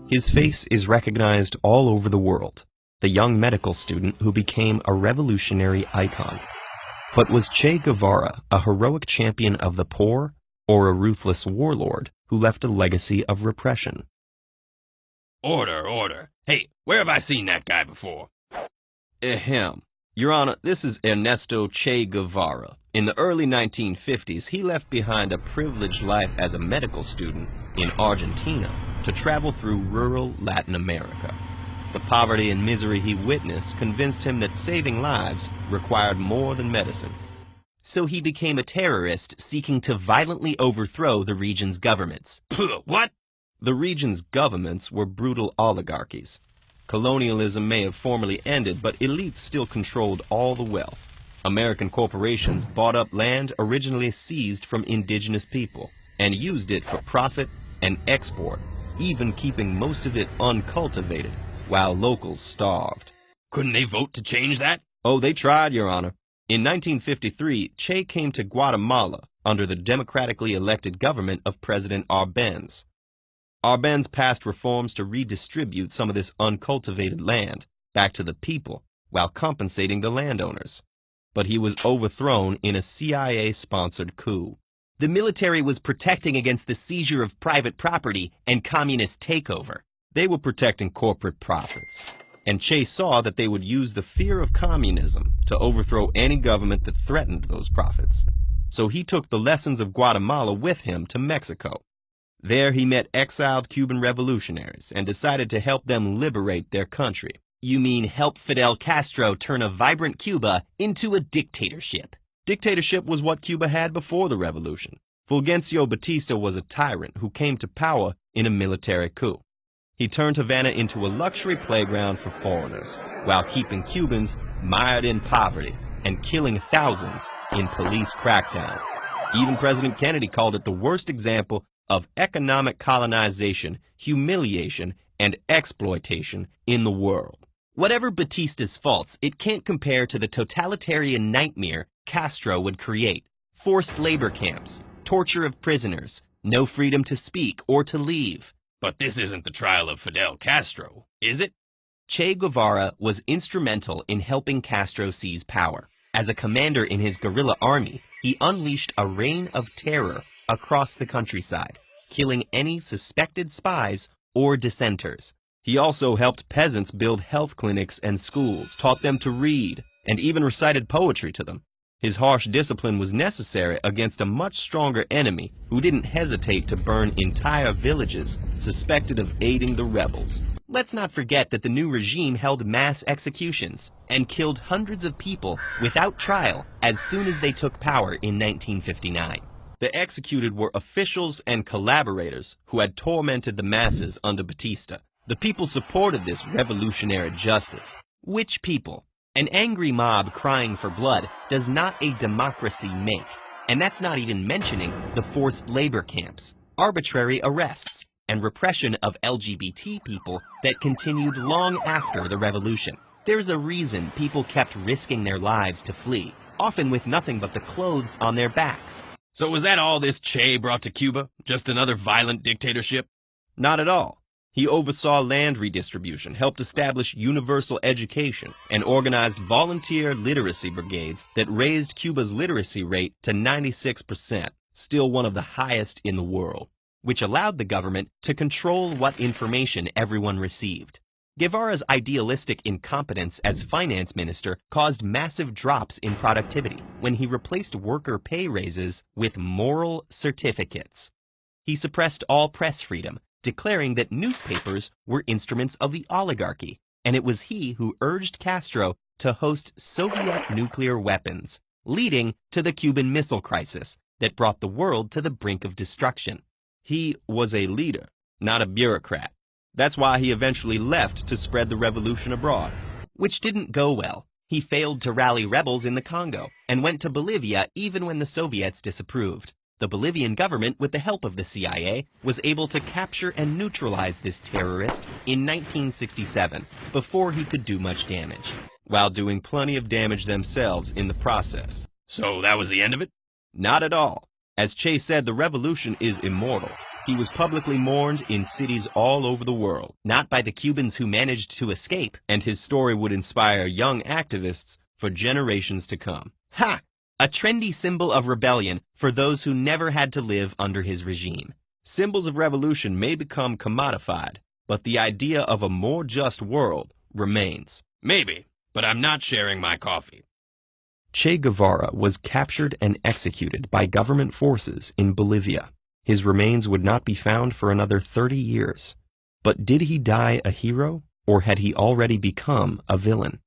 His face is recognized all over the world, the young medical student who became a revolutionary icon. But was Che Guevara a heroic champion of the poor, or a ruthless warlord who left a legacy of repression? Order, order. Hey, where have I seen that guy before? Ahem. Your Honor, this is Ernesto Che Guevara. In the early 1950s, he left behind a privileged life as a medical student in Argentina to travel through rural Latin America. The poverty and misery he witnessed convinced him that saving lives required more than medicine. So he became a terrorist seeking to violently overthrow the region's governments. What? The region's governments were brutal oligarchies. Colonialism may have formally ended, but elites still controlled all the wealth. American corporations bought up land originally seized from indigenous people and used it for profit and export, even keeping most of it uncultivated, while locals starved. Couldn't they vote to change that? Oh, they tried, Your Honor. In 1953, Che came to Guatemala under the democratically elected government of President Arbenz. Arbenz passed reforms to redistribute some of this uncultivated land back to the people while compensating the landowners. But he was overthrown in a CIA-sponsored coup. The military was protecting against the seizure of private property and communist takeover. They were protecting corporate profits. And Che saw that they would use the fear of communism to overthrow any government that threatened those profits. So he took the lessons of Guatemala with him to Mexico. There he met exiled Cuban revolutionaries and decided to help them liberate their country. You mean help Fidel Castro turn a vibrant Cuba into a dictatorship? Dictatorship was what Cuba had before the revolution. Fulgencio Batista was a tyrant who came to power in a military coup. He turned Havana into a luxury playground for foreigners, while keeping Cubans mired in poverty and killing thousands in police crackdowns. Even President Kennedy called it the worst example of economic colonization, humiliation, and exploitation in the world. Whatever Batista's faults, it can't compare to the totalitarian nightmare Castro would create. Forced labor camps, torture of prisoners, no freedom to speak or to leave. But this isn't the trial of Fidel Castro, is it? Che Guevara was instrumental in helping Castro seize power. As a commander in his guerrilla army, he unleashed a reign of terror across the countryside, killing any suspected spies or dissenters. He also helped peasants build health clinics and schools, taught them to read, and even recited poetry to them. His harsh discipline was necessary against a much stronger enemy who didn't hesitate to burn entire villages suspected of aiding the rebels. Let's not forget that the new regime held mass executions and killed hundreds of people without trial as soon as they took power in 1959. The executed were officials and collaborators who had tormented the masses under Batista. The people supported this revolutionary justice. Which people? An angry mob crying for blood does not a democracy make. And that's not even mentioning the forced labor camps, arbitrary arrests, and repression of LGBT people that continued long after the revolution. There's a reason people kept risking their lives to flee, often with nothing but the clothes on their backs. So was that all this Che brought to Cuba? Just another violent dictatorship? Not at all. He oversaw land redistribution, helped establish universal education, and organized volunteer literacy brigades that raised Cuba's literacy rate to 96%, still one of the highest in the world, which allowed the government to control what information everyone received. Guevara's idealistic incompetence as finance minister caused massive drops in productivity when he replaced worker pay raises with moral certificates. He suppressed all press freedom, declaring that newspapers were instruments of the oligarchy, and it was he who urged Castro to host Soviet nuclear weapons, leading to the Cuban Missile Crisis that brought the world to the brink of destruction. He was a leader, not a bureaucrat. That's why he eventually left to spread the revolution abroad. Which didn't go well. He failed to rally rebels in the Congo and went to Bolivia even when the Soviets disapproved. The Bolivian government, with the help of the CIA, was able to capture and neutralize this terrorist in 1967, before he could do much damage, while doing plenty of damage themselves in the process. So that was the end of it? Not at all. As Che said, the revolution is immortal. He was publicly mourned in cities all over the world, not by the Cubans who managed to escape, and his story would inspire young activists for generations to come. Ha! A trendy symbol of rebellion for those who never had to live under his regime. Symbols of revolution may become commodified, but the idea of a more just world remains. Maybe, but I'm not sharing my coffee. Che Guevara was captured and executed by government forces in Bolivia. His remains would not be found for another 30 years. But did he die a hero, or had he already become a villain?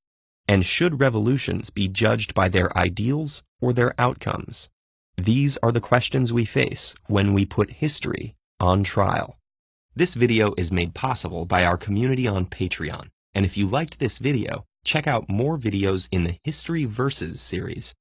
And should revolutions be judged by their ideals or their outcomes? These are the questions we face when we put history on trial. This video is made possible by our community on Patreon. And if you liked this video, check out more videos in the History Versus series.